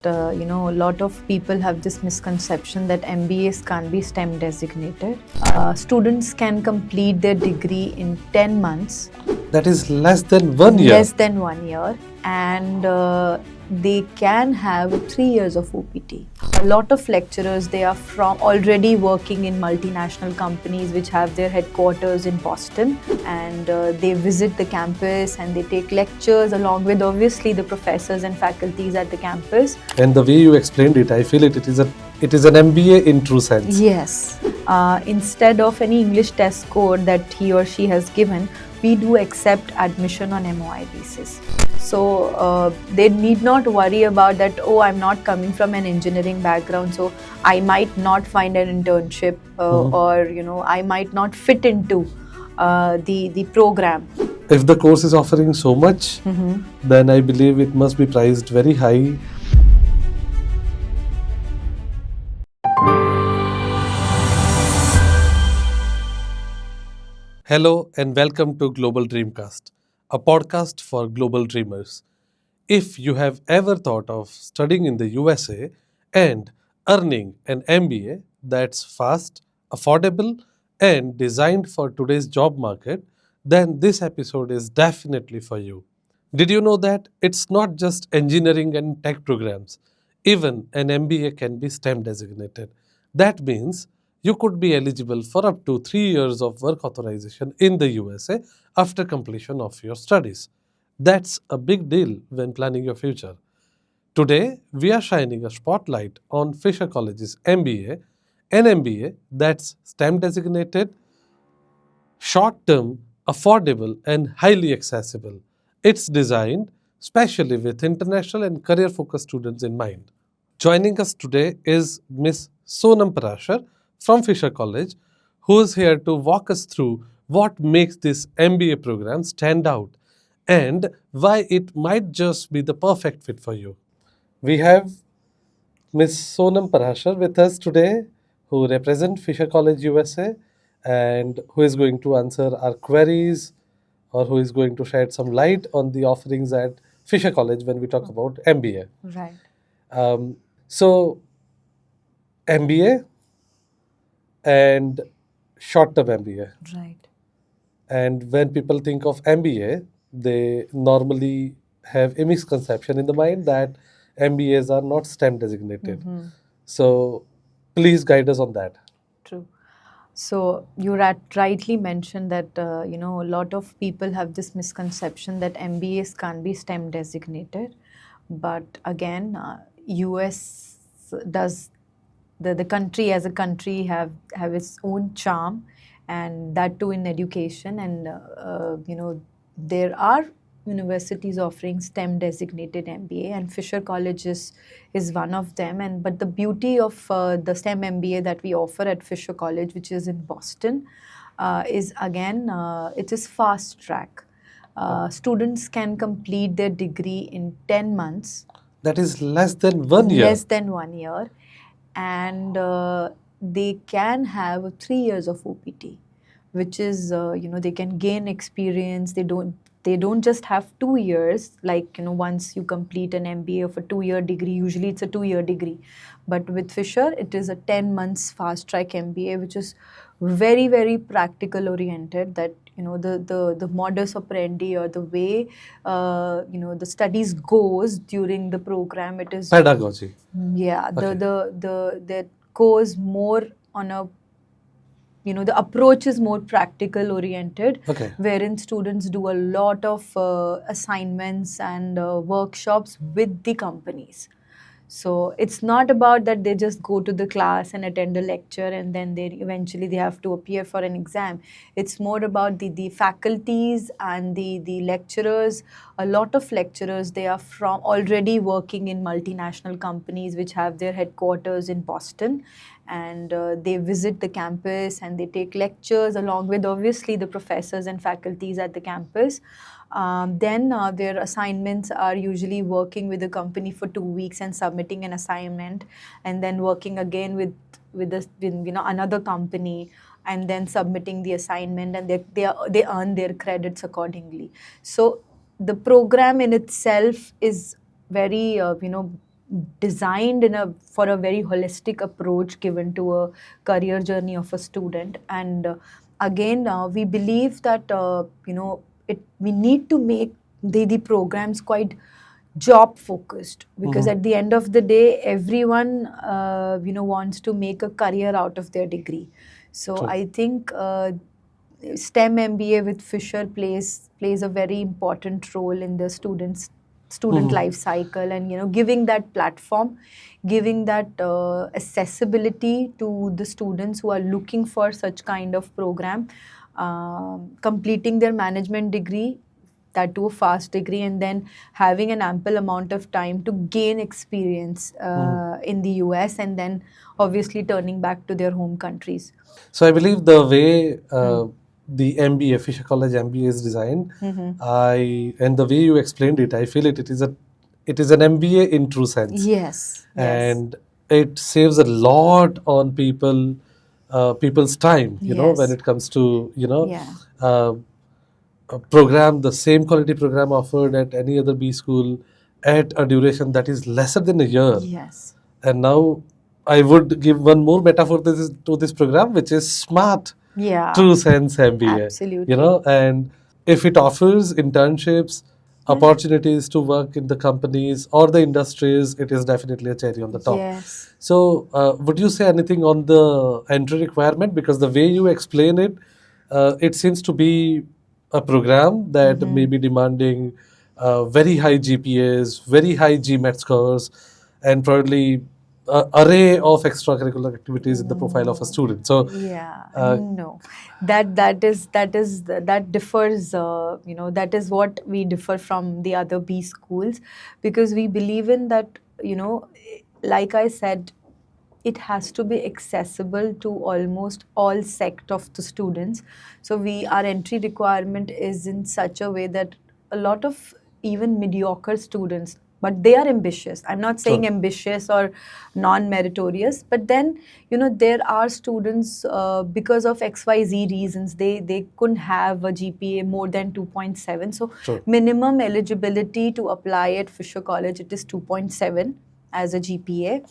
A lot of people have this misconception that MBAs can't be STEM designated. Students can complete their degree in 10 months. That is less than 1 year. Less than 1 year. And they can have 3 years of OPT. A lot of lecturers, they are from already working in multinational companies which have their headquarters in Boston, and they visit the campus and they take lectures along with obviously the professors and faculties at the campus. And the way you explained it, I feel it is an MBA in true sense. Yes. Instead of any English test score that he or she has given, we do accept admission on MOI basis. So they need not worry about that, oh, I'm not coming from an engineering background, so I might not find an internship or I might not fit into the program. If the course is offering so much, then I believe it must be priced very high. Hello and welcome to Global Dreamcast, a podcast for global dreamers. If you have ever thought of studying in the USA and earning an MBA that's fast, affordable, and designed for today's job market, then this episode is definitely for you. Did you know that it's not just engineering and tech programs? Even an MBA can be STEM designated. That means you could be eligible for up to 3 years of work authorization in the USA after completion of your studies. That's a big deal when planning your future. Today, we are shining a spotlight on Fiser College's MBA, an MBA that's STEM designated, short-term, affordable, and highly accessible. It's designed specially with international and career-focused students in mind. Joining us today is Ms. Sonam Parashar from Fiser College, who is here to walk us through what makes this MBA program stand out and why it might just be the perfect fit for you. We have Ms. Sonam Parashar with us today, who represents Fiser College USA and who is going to answer our queries or who is going to shed some light on the offerings at Fiser College when we talk about MBA. Right. So, MBA and short-term MBA. Right. And when people think of MBA, they normally have a misconception in the mind that MBAs are not STEM designated. So, please guide us on that. True. So you rightly mentioned that a lot of people have this misconception that MBAs can't be STEM designated, but again, US does the country as a country have its own charm, and that too in education, and there are universities offering STEM designated MBA, and Fiser College is one of them. But the beauty of the STEM MBA that we offer at Fiser College, which is in Boston, is again it is fast track. Students can complete their degree in 10 months. That is less than 1 year. Less than 1 year, and they can have 3 years of OPT, which is they can gain experience. They don't just have 2 years, like once you complete an MBA of a 2-year degree, usually it's a 2-year degree, but with Fiser it is a 10 months fast track MBA, which is very, very practical oriented, that the modus operandi or the way the studies goes during the program, it is Pedagogy. Yeah, Okay. the goes more on a the approach is more practical oriented, Okay. wherein students do a lot of assignments and workshops with the companies. So it's not about that they just go to the class and attend a lecture and then they have to appear for an exam. It's more about the faculties and the lecturers. A lot of lecturers, they are from already working in multinational companies which have their headquarters in Boston, and they visit the campus and they take lectures along with obviously the professors and faculties at the campus. Then their assignments are usually working with the company for 2 weeks and submitting an assignment, and then working again with another company and then submitting the assignment, and they earn their credits accordingly. So the program in itself is very designed for a very holistic approach given to a career journey of a student. And again, we believe that we need to make the programs quite job focused, because Mhm. at the end of the day, everyone wants to make a career out of their degree. So True. I think STEM MBA with Fisher plays a very important role in the student Mhm. life cycle, and giving that platform, giving that accessibility to the students who are looking for such kind of program, completing their management degree, that to a fast degree, and then having an ample amount of time to gain experience Mhm. in the US, and then obviously turning back to their home countries. So I believe the way Hmm. the MBA, Fisher College MBA is designed, Mm-hmm. and the way you explained it, I feel it is an MBA in true sense, Yes, yes, and it saves a lot on people's time. When yes, it comes to yeah, uh, a program, the same quality program offered at any other B school at a duration that is lesser than a year. yes, And now I would give one more metaphor to this program, which is smart, yeah, true sense MBA. absolutely. And if it offers internships, Yeah, opportunities to work in the companies or the industries, it is definitely a cherry on the top. yes. So, would you say anything on the entry requirement? Because the way you explain it, it seems to be a program that may Mm-hmm. be demanding very high GPAs, very high GMAT scores, and probably array of extracurricular activities in the profile of a No. student. So, Yeah, uh, no. That differs. That is what we differ from the other B schools, because we believe in that. Like I said, it has to be accessible to almost all sect of the students. So our entry requirement is in such a way that a lot of even mediocre students, but they are ambitious. I'm not saying true. ambitious or non-meritorious, but then there are students, because of XYZ reasons, they couldn't have a GPA more than 2.7. So True. minimum eligibility to apply at Fisher College, it is 2.7 as a GPA.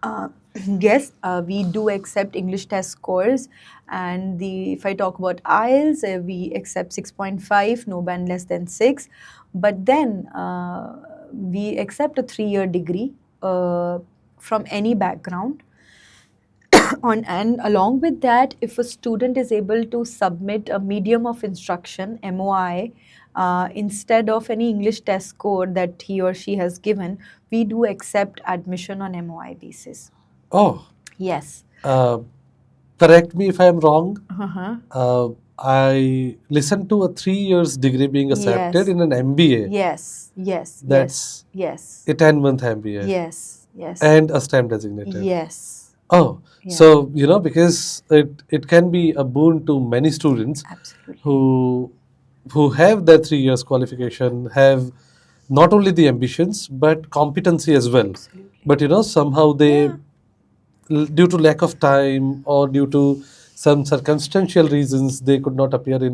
uh, yes, we do accept English test scores, and if I talk about IELTS, we accept 6.5, no band less than 6. But then we accept a 3-year degree from any background. And along with that, if a student is able to submit a medium of instruction (MOI) instead of any English test score that he or she has given, we do accept admission on MOI basis. Oh, Yes. uh, correct me if I'm wrong. Uh-huh. I listened to a 3 years degree being accepted Yes. in an MBA. Yes. Yes. Yes. That's Yes. a 10-month MBA Yes. Yes. and a STEM designated. Yes. Oh, Yeah. so because it can be a boon to many students Absolutely. who have their 3 years qualification, have not only the ambitions but competency as well. Absolutely. But somehow they, Yeah. due to lack of time or due to some circumstantial reasons, they could not appear in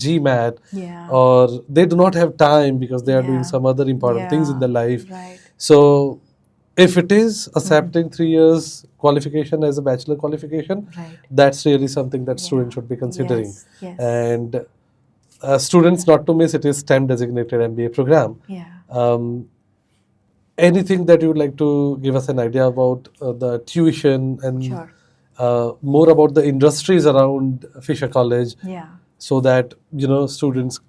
GMAT, Yeah. or they do not have time because they are doing Yeah. some other important things in Yeah. their life. Right. So if it is Mhm. accepting 3 years qualification as a bachelor qualification, Right. that's really something that Yeah. students should be considering. Yes. Yes. And students not to miss, it is STEM designated MBA program. Yeah. Um, Anything that you would like to give us an idea about the tuition and Sure. more about the industries around Fisher College, Yeah. so that students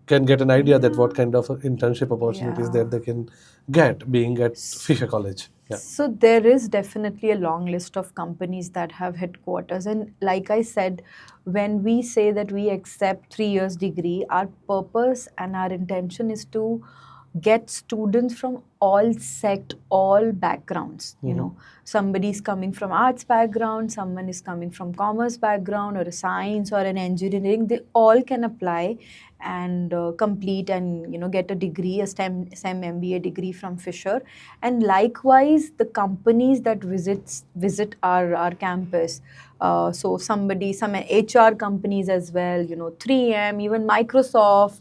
can get an idea that what Yeah. kind of internship opportunities Yeah. that they can get being at Fisher College. Yeah. So there is definitely a long list of companies that have headquarters. And like I said, when we say that we accept 3 years degree, our purpose and our intention is to get students from all sect, all backgrounds. Mhm. Somebody's coming from arts background, someone is coming from commerce background, or a science or an engineering. They all can apply and complete and get a degree, a STEM MBA degree from Fisher. And likewise, the companies that visit our campus, some HR companies as well, 3M, even Microsoft,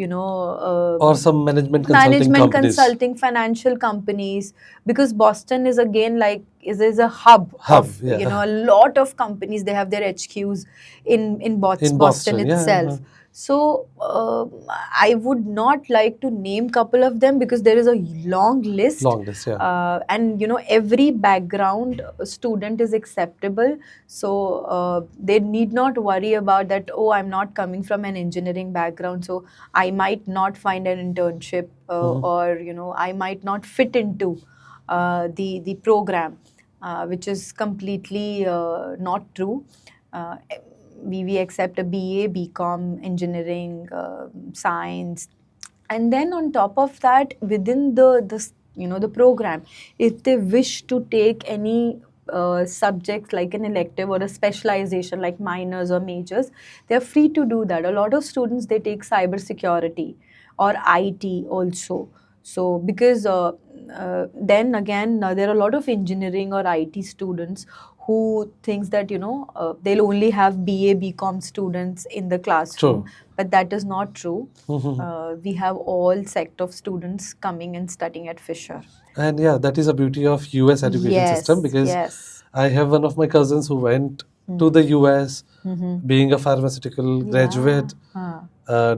uh, Or some management consulting management companies. consulting, financial companies, because Boston is again like is a hub of Yeah. a lot of companies. They have their HQs in In Boston Boston, itself. So I would not like to name couple of them because there is a long list. Long list, yeah. And every background student is acceptable, so they need not worry about that. Oh, I'm not coming from an engineering background, so I might not find an internship, or I might not fit into the program, which is completely not true. Uh, we accept a BA, BCom, engineering, science, and then on top of that, within the program, if they wish to take any subjects like an elective or a specialization like minors or majors, they're free to do that. A lot of students, they take cybersecurity or IT also. So because then again, there are a lot of engineering or IT students who thinks that they'll only have BA BCom students in the classroom. True. But that is not true. We have all sect of students coming and studying at Fisher. And yeah, that is a beauty of US education system, Yes, because yes. I have one of my cousins who went to the US, being a pharmaceutical graduate,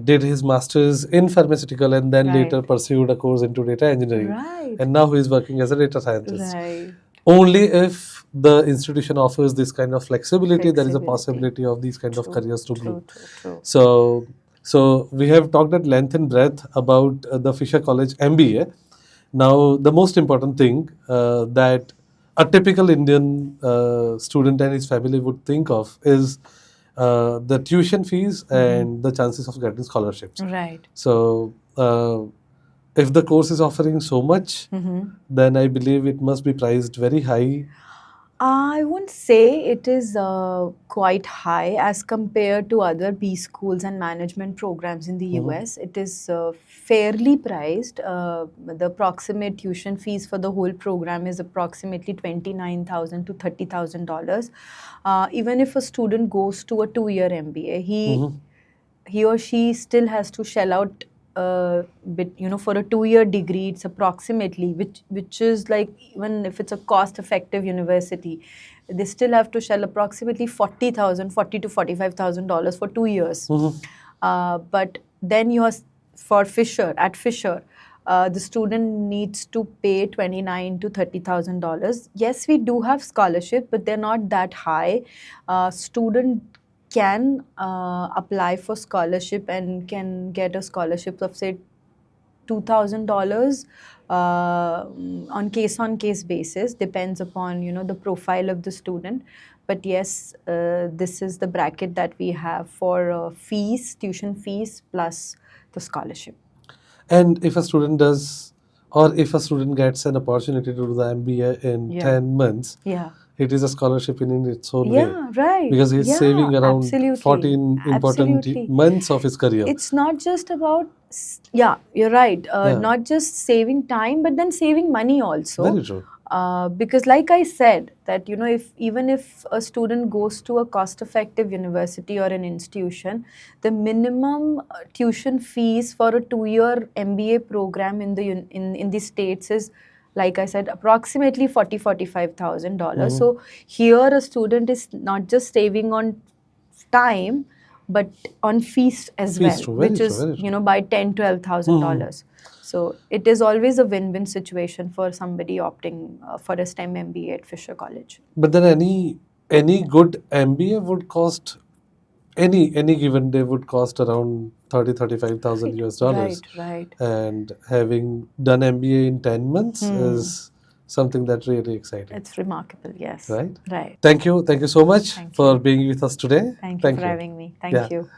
did his master's in pharmaceutical, and then later Right. pursued a course into data engineering. Right. And now he is working as a data scientist. Right. Only if the institution offers this kind of flexibility, there is a Flexibility. possibility of these kind of True, careers to bloom. true. So we have talked at length and breadth about the Fisher College MBA. Now, the most important thing that a typical Indian student and his family would think of is the tuition fees and the chances of getting scholarships. Right. So, if the course is offering so much, then I believe it must be priced very high. I wouldn't say it is quite high as compared to other B schools and management programs in the US. It is fairly priced. The approximate tuition fees for the whole program is approximately $29,000 to $30,000. Even if a student goes to a 2-year MBA, he or she still has to shell out bit, for a 2-year degree. It's approximately, which is like, even if it's a cost-effective university, they still have to shell approximately $40 to $45,000 for 2 years. But then for Fisher, at Fisher, the student needs to pay $29,000 to $30,000. Yes, we do have scholarship, but they're not that high. Student can apply for scholarship and can get a scholarship of say $2,000 on case basis. Depends upon the profile of the student. But yes, this is the bracket that we have for tuition fees plus the scholarship. And if a student does, or if a student gets an opportunity to do the MBA in 10 months, it is a scholarship in its own way. Right. Because he's saving around 14 important months of his career. It's not just about, you're right. Not just saving time, but then saving money also. Very true. Because like I said, that even if a student goes to a cost-effective university or an institution, the minimum tuition fees for a 2-year MBA program in the States is, like I said, approximately $45,000. So here a student is not just saving on time, but on fees as well, which is by $10,000-$12,000. So it is always a win-win situation for somebody opting for a STEM MBA at Fisher College. But then any good MBA would cost, any given day would cost around 35,000 US dollars. Right. And having done MBA in 10 months is something that's really exciting. It's remarkable, yes. Right? Right. Thank you so much for being with us today. Thank you for having me. Thank you.